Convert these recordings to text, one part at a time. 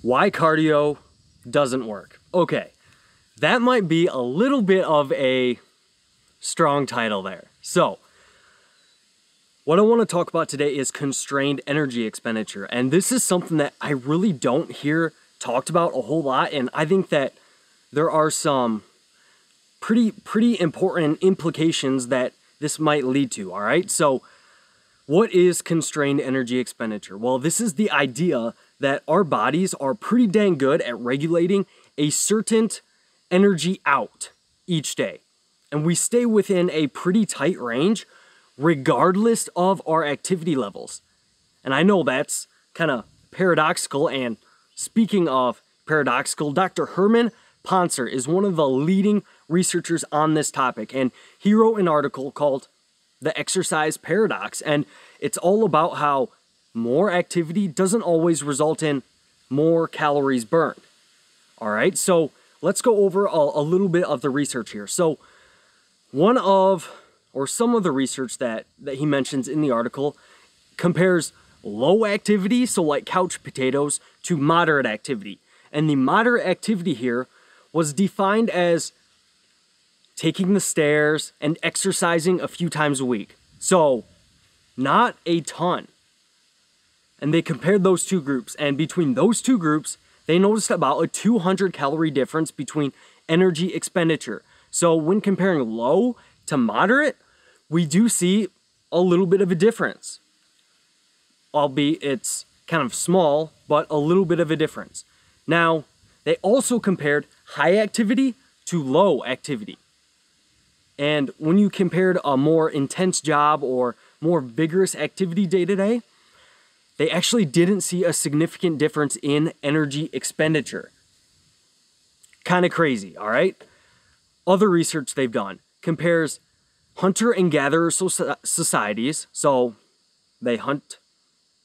Why cardio doesn't work. Okay, that might be a little bit of a strong title there. So, what I want to talk about today is constrained energy expenditure. And this is something that I really don't hear talked about a whole lot. And I think that there are some pretty important implications that this might lead to, all right? So, what is constrained energy expenditure? Well, this is the idea that our bodies are pretty dang good at regulating a certain energy out each day. And we stay within a pretty tight range regardless of our activity levels. And I know that's kind of paradoxical. And speaking of paradoxical, Dr. Herman Poncer is one of the leading researchers on this topic. And he wrote an article called The Exercise Paradox. And it's all about how more activity doesn't always result in more calories burned. All right, so let's go over a little bit of the research here. So some of the research that he mentions in the article compares low activity, so like couch potatoes, to moderate activity. And the moderate activity here was defined as taking the stairs and exercising a few times a week. So not a ton. And they compared those two groups. And between those two groups, they noticed about a 200 calorie difference between energy expenditure. So when comparing low to moderate, we do see a little bit of a difference. Albeit it's kind of small, but a little bit of a difference. Now, they also compared high activity to low activity. And when you compared a more intense job or more vigorous activity day to day, they actually didn't see a significant difference in energy expenditure. Kind of crazy, all right? Other research they've done compares hunter and gatherer societies. So they hunt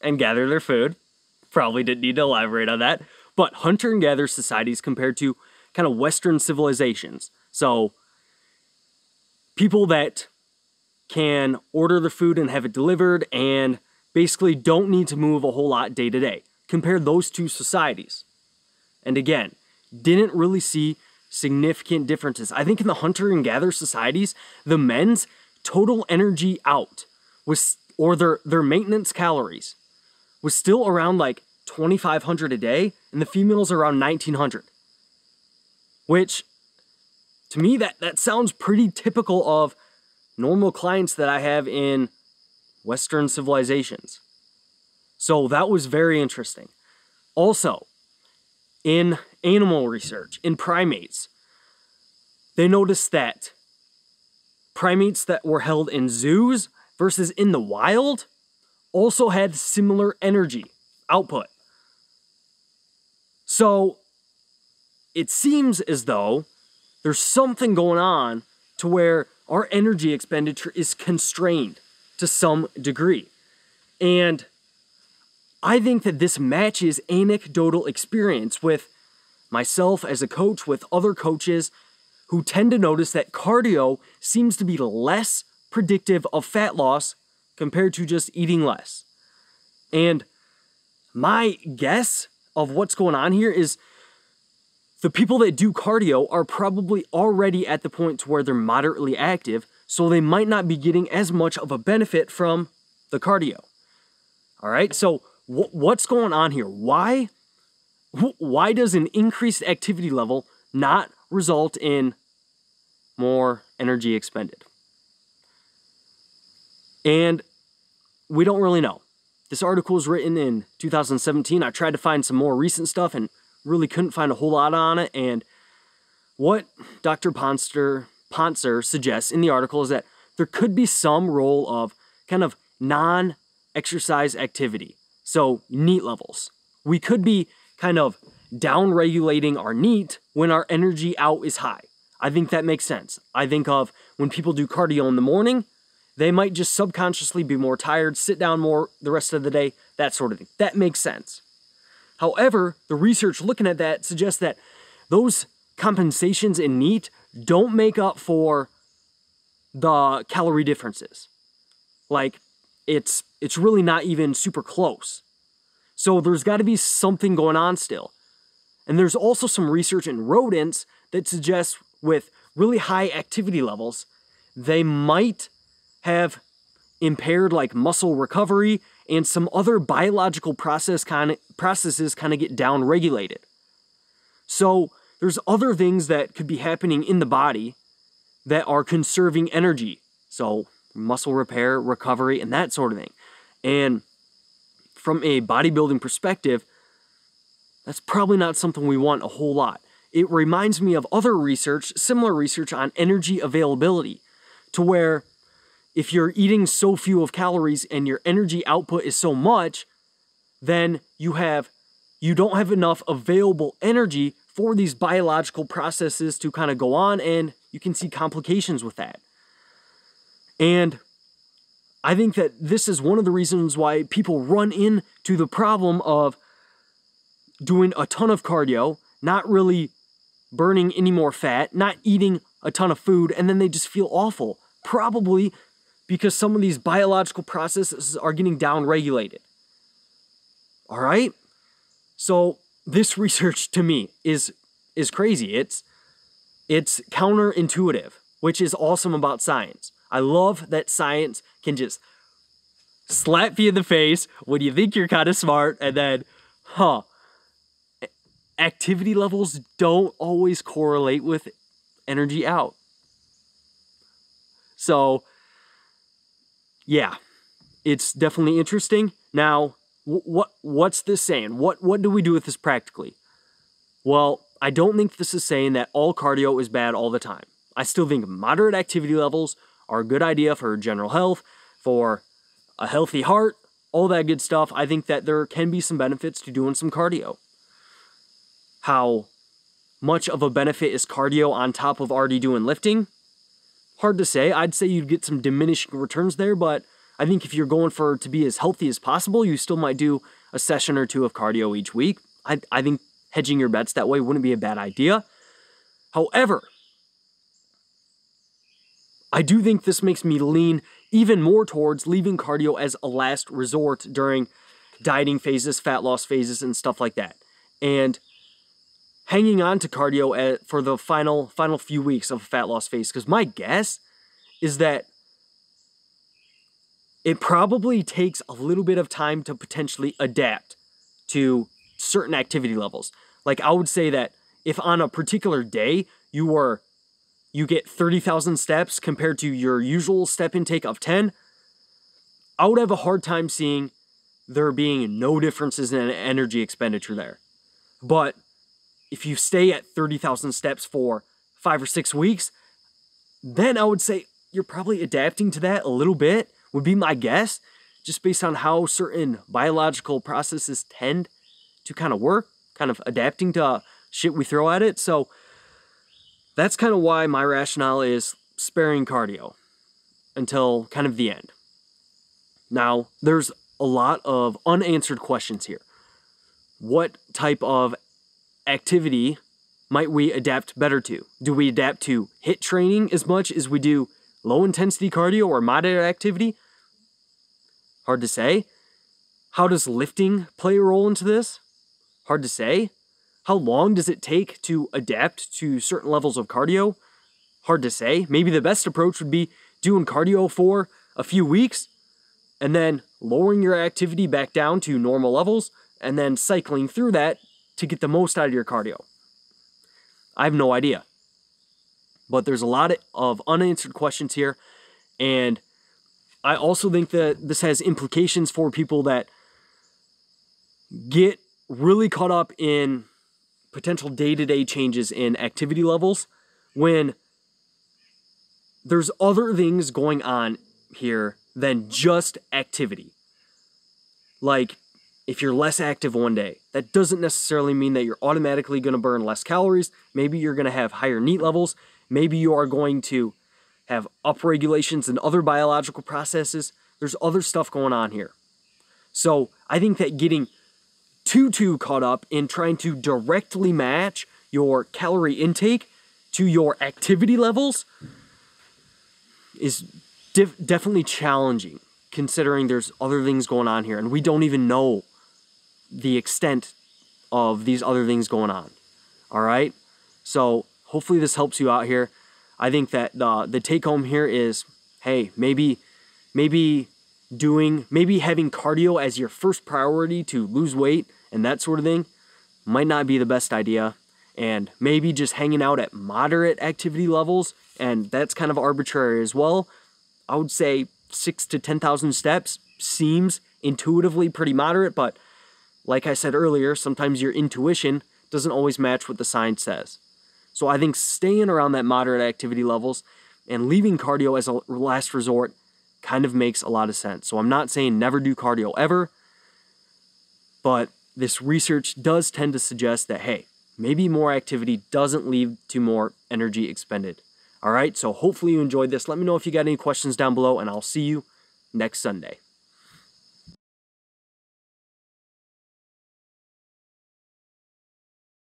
and gather their food. Probably didn't need to elaborate on that. But hunter and gatherer societies compared to kind of Western civilizations. So people that can order the food and have it delivered and basically don't need to move a whole lot day to day. Compare those two societies. And again, didn't really see significant differences. I think in the hunter and gatherer societies, the men's total energy out was, or their maintenance calories, was still around like 2,500 a day, and the females around 1,900. Which, to me, that sounds pretty typical of normal clients that I have in Western civilizations. So that was very interesting. Also, in animal research, in primates, they noticed that primates that were held in zoos versus in the wild also had similar energy output. So it seems as though there's something going on to where our energy expenditure is constrained to some degree. And I think that this matches anecdotal experience with myself as a coach, with other coaches who tend to notice that cardio seems to be less predictive of fat loss compared to just eating less. And my guess of what's going on here is the people that do cardio are probably already at the point to where they're moderately active, so they might not be getting as much of a benefit from the cardio. All right, so what's going on here? Why does an increased activity level not result in more energy expended? And we don't really know. This article was written in 2017. I tried to find some more recent stuff and really couldn't find a whole lot on it. And what Dr. Poncer suggests in the article is that there could be some role of kind of non-exercise activity. So NEAT levels. We could be kind of down-regulating our NEAT when our energy out is high. I think that makes sense. I think of when people do cardio in the morning, they might just subconsciously be more tired, sit down more the rest of the day, that sort of thing. That makes sense. However, the research looking at that suggests that those compensations in NEAT don't make up for the calorie differences. Like, it's really not even super close. So there's got to be something going on still. And there's also some research in rodents that suggests with really high activity levels, they might have impaired like muscle recovery and some other biological processes kind of get down regulated. So there's other things that could be happening in the body that are conserving energy. So muscle repair, recovery, and that sort of thing. And from a bodybuilding perspective, that's probably not something we want a whole lot. It reminds me of other research, similar research on energy availability, to where if you're eating so few of calories and your energy output is so much, then you don't have enough available energy for these biological processes to kind of go on, and you can see complications with that. And I think that this is one of the reasons why people run into the problem of doing a ton of cardio, not really burning any more fat, not eating a ton of food, and then they just feel awful. Probably because some of these biological processes are getting down-regulated. All right? So this research to me is crazy. It's counterintuitive, which is awesome about science. I love that science can just slap you in the face when you think you're kind of smart, and then, activity levels don't always correlate with energy out. So, yeah, it's definitely interesting. Now, what's this saying? What do we do with this practically? Well, I don't think this is saying that all cardio is bad all the time. I still think moderate activity levels are a good idea for general health, for a healthy heart, all that good stuff. I think that there can be some benefits to doing some cardio. How much of a benefit is cardio on top of already doing lifting? Hard to say. I'd say you'd get some diminishing returns there, but I think if you're going to be as healthy as possible, you still might do a session or two of cardio each week. I think hedging your bets that way wouldn't be a bad idea. However, I do think this makes me lean even more towards leaving cardio as a last resort during dieting phases, fat loss phases, and stuff like that. And hanging on to cardio for the final few weeks of a fat loss phase, because my guess is that it probably takes a little bit of time to potentially adapt to certain activity levels. Like I would say that if on a particular day you get 30,000 steps compared to your usual step intake of 10, I would have a hard time seeing there being no differences in energy expenditure there. But if you stay at 30,000 steps for 5 or 6 weeks, then I would say you're probably adapting to that a little bit, would be my guess, just based on how certain biological processes tend to kind of work, kind of adapting to shit we throw at it. So that's kind of why my rationale is sparing cardio until kind of the end. Now, there's a lot of unanswered questions here. What type of activity might we adapt better to? Do we adapt to HIIT training as much as we do low intensity cardio or moderate activity? Hard to say. How does lifting play a role into this? Hard to say. How long does it take to adapt to certain levels of cardio? Hard to say. Maybe the best approach would be doing cardio for a few weeks and then lowering your activity back down to normal levels and then cycling through that to get the most out of your cardio. I have no idea. But there's a lot of unanswered questions here, and I also think that this has implications for people that get really caught up in potential day-to-day changes in activity levels when there's other things going on here than just activity. Like, if you're less active one day, that doesn't necessarily mean that you're automatically going to burn less calories. Maybe you're going to have higher NEAT levels. Maybe you are going to have upregulations and other biological processes. There's other stuff going on here. So I think that getting too caught up in trying to directly match your calorie intake to your activity levels is definitely challenging, considering there's other things going on here, and we don't even know the extent of these other things going on. All right? So hopefully this helps you out here. I think that the take home here is, hey, maybe having cardio as your first priority to lose weight and that sort of thing might not be the best idea. And maybe just hanging out at moderate activity levels, and that's kind of arbitrary as well. I would say 6,000 to 10,000 steps seems intuitively pretty moderate, but like I said earlier, sometimes your intuition doesn't always match what the science says. So I think staying around that moderate activity levels and leaving cardio as a last resort kind of makes a lot of sense. So I'm not saying never do cardio ever, but this research does tend to suggest that, hey, maybe more activity doesn't lead to more energy expended. All right, so hopefully you enjoyed this. Let me know if you got any questions down below, and I'll see you next Sunday.